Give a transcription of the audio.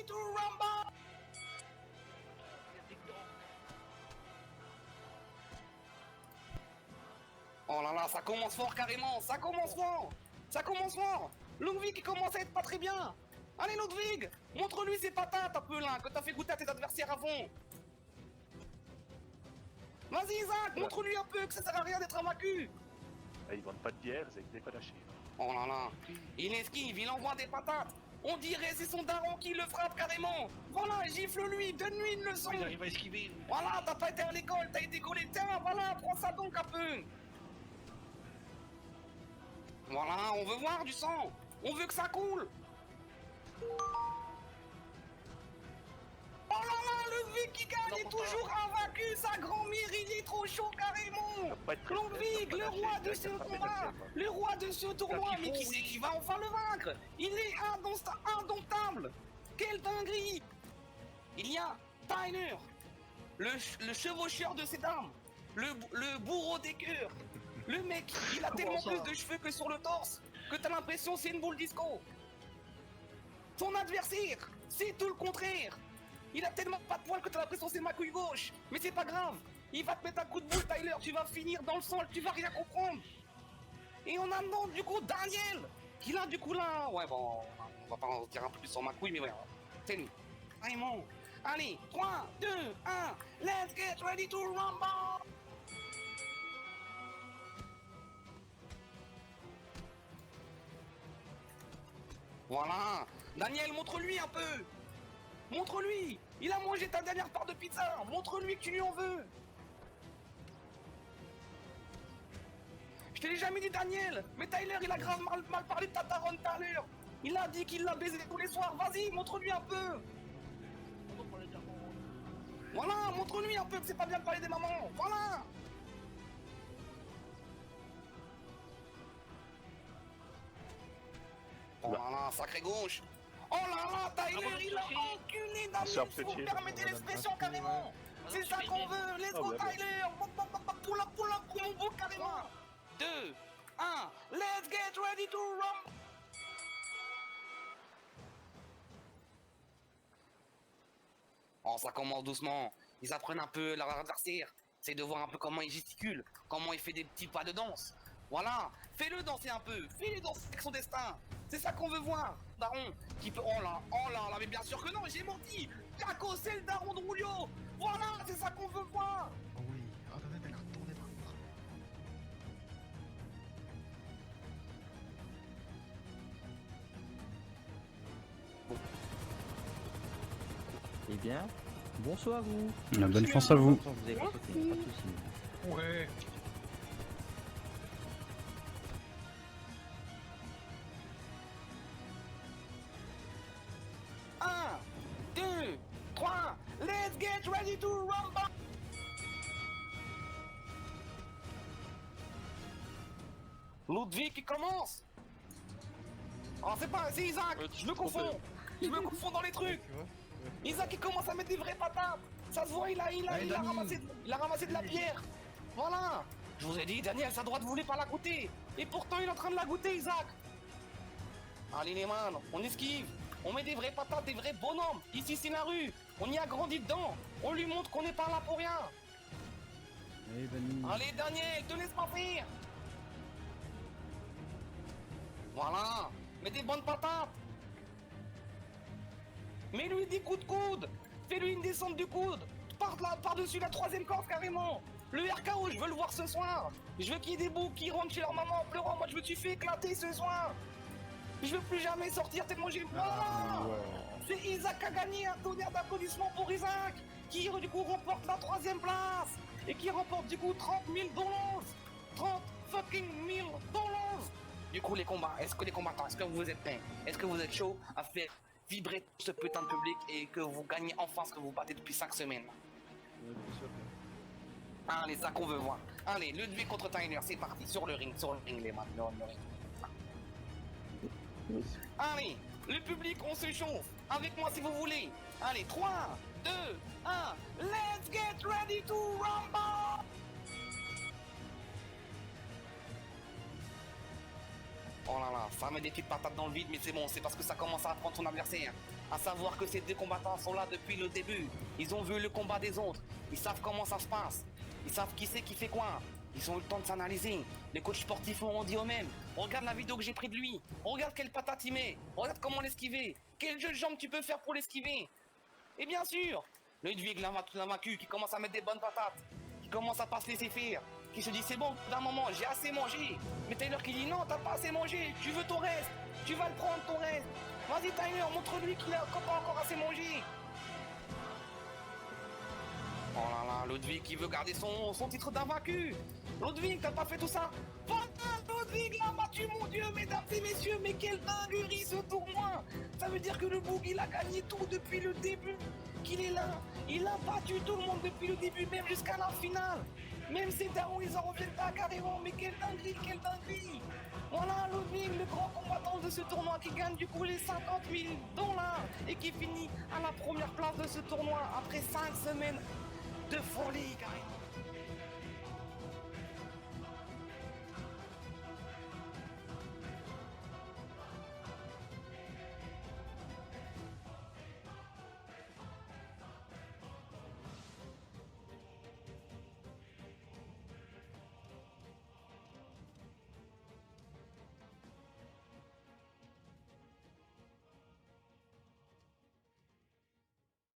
ready to rumble. Oh là là, ça commence fort carrément, ça commence fort. Ça commence fort. Ludwig qui commence à être pas très bien. Allez Ludwig, montre-lui ses patates un peu là, que t'as fait goûter à tes adversaires avant. Vas-y Isaac, montre-lui un peu que ça sert à rien d'être invaincu. Ils vendent pas de bière, ils n'étaient pas lâchés. Oh là là, il esquive, il envoie des patates. On dirait c'est son daron qui le frappe carrément. Voilà, gifle-lui, donne-lui une leçon. Il arrive à esquiver. Voilà, t'as pas été à l'école, t'as été gaulé. Tiens, voilà, prends ça donc un peu. Voilà, on veut voir du sang. On veut que ça coule. Oh là là, Ludwig qui gagne est toujours invaincu, sa grand-mère, il est trop chaud carrément. Ludwig, le roi de ce combat, le roi de ce tournoi, mais qui c'est qui va enfin le vaincre? Il est indomptable. Quelle dinguerie. Il y a Tyler, le chevaucheur de ces dames, le bourreau des cœurs. Le mec, il a tellement plus de cheveux que sur le torse que t'as l'impression c'est une boule disco. Son adversaire, c'est tout le contraire. Il a tellement pas de poils que t'as l'impression c'est ma couille gauche. Mais c'est pas grave. Il va te mettre un coup de boule, Tyler. Tu vas finir dans le sang, tu vas rien comprendre. Et on a non, du coup Daniel. Qui là, du coup là. Ouais, bon, on va pas en dire un peu plus sur ma couille, mais ouais. C'est lui. Vraiment. Allez, 3, 2, 1. Let's get ready to rumble. Voilà. Daniel, montre-lui un peu. Montre-lui. Il a mangé ta dernière part de pizza. Montre-lui que tu lui en veux. Je te l'ai jamais dit, Daniel. Mais Tyler, il a grave mal parlé de ta daronne tout à l'heure. Il a dit qu'il l'a baisé tous les soirs. Vas-y, montre-lui un peu. Voilà, montre-lui un peu que c'est pas bien de parler des mamans. Voilà. Oh là là, sacré gauche. Oh là là, Tyler, il a enculé Daniel, si vous me permettez l'expression carrément. C'est ça qu'on veut, let's go Tyler. Pull up, pour mon beau carrément. 2, 1, let's get ready to rumble. Oh, ça commence doucement. Ils apprennent un peu leur adversaire. C'est de voir un peu comment il gesticule, comment il fait des petits pas de danse. Voilà, fais-le danser un peu, fais-le danser avec son destin. C'est ça qu'on veut voir, daron. Qui peut... Oh là, mais bien sûr que non, j'ai menti. Caco, c'est le daron de Rulio. Voilà, c'est ça qu'on veut voir. Oh oui, attendez, mais retournez par là. Eh bien, bonsoir à vous. Bonne chance à vous. Vous avez pas sauté, pas de soucis. Ouais. Un, 2, 3, let's get ready to rumble. Ludwig qui commence. Oh, c'est Isaac, je me confonds. Je me confonds dans les trucs. Isaac qui commence à mettre des vraies patates. Ça se voit, il a ramassé de la pierre. Voilà. Je vous ai dit, Daniel, ça doit de voler par la goûter. Et pourtant, il est en train de la goûter, Isaac. Allez, les man, on esquive. On met des vraies patates, des vrais bonhommes. Ici, c'est la rue. On y a grandi dedans. On lui montre qu'on n'est pas là pour rien. Allez, Daniel, te laisse pas faire. Voilà. Mets des bonnes patates. Mets-lui des coups de coude. Fais-lui une descente du coude. Par-dessus la troisième corde carrément. Le RKO, je veux le voir ce soir. Je veux qu'il y ait des boucs qui rentrent chez leur maman en pleurant. Moi, je veux que tu fais éclater ce soir. Je veux plus jamais sortir tellement j'ai... Voilà. C'est Isaac qui a gagné. Un tonnerre d'applaudissements pour Isaac. Qui, du coup, remporte la troisième place. Et qui remporte, du coup, 30 000 dollars. 30 fucking 000 dollars. Du coup, les combats, est-ce que les combattants, est-ce que vous êtes prêts? Est-ce que vous êtes chaud à faire vibrer ce putain de public et que vous gagnez enfin ce que vous battez depuis 5 semaines? Allez, ça qu'on veut voir. Allez, Ludwig contre Tyler, c'est parti. Sur le ring, les man. Le ring. Allez, le public, on se chauffe. Avec moi si vous voulez. Allez, 3, 2, 1. Let's get ready to rumble. Oh là là. ça met des petites patates dans le vide, mais c'est bon, c'est parce que ça commence à apprendre son adversaire. À savoir que ces deux combattants sont là depuis le début. Ils ont vu le combat des autres. Ils savent comment ça se passe. Ils savent qui c'est qui fait quoi. Ils ont eu le temps de s'analyser. Les coachs sportifs ont dit eux-mêmes. Regarde la vidéo que j'ai prise de lui. Regarde quelle patate il met. Regarde comment l'esquiver. Quel jeu de jambes tu peux faire pour l'esquiver. Et bien sûr, Ludwig Lamacu qui commence à mettre des bonnes patates. Qui commence à pas se laisser faire. Qui se dit c'est bon, d'un moment, j'ai assez mangé. Mais Taylor qui dit non, t'as pas assez mangé. Tu veux ton reste. Tu vas le prendre ton reste. Vas-y Tyler, montre-lui qu'il a pas encore assez mangé. Oh là là, Ludwig qui veut garder son titre d'invaincu. Ludwig, t'as pas fait tout ça. Voilà, Ludwig l'a battu, mon Dieu, mesdames et messieurs. Mais quelle dinguerie ce tournoi. Ça veut dire que le Boug, il a gagné tout depuis le début. Qu'il est là. Il a battu tout le monde depuis le début, même jusqu'à la finale. Même ces darons, ils en reviennent pas carrément. Mais quelle dinguerie, quelle dinguerie. Voilà Ludwig, le grand combattant de ce tournoi qui gagne du coup les 50 000 $ et qui finit à la première place de ce tournoi après 5 semaines de folie carrément.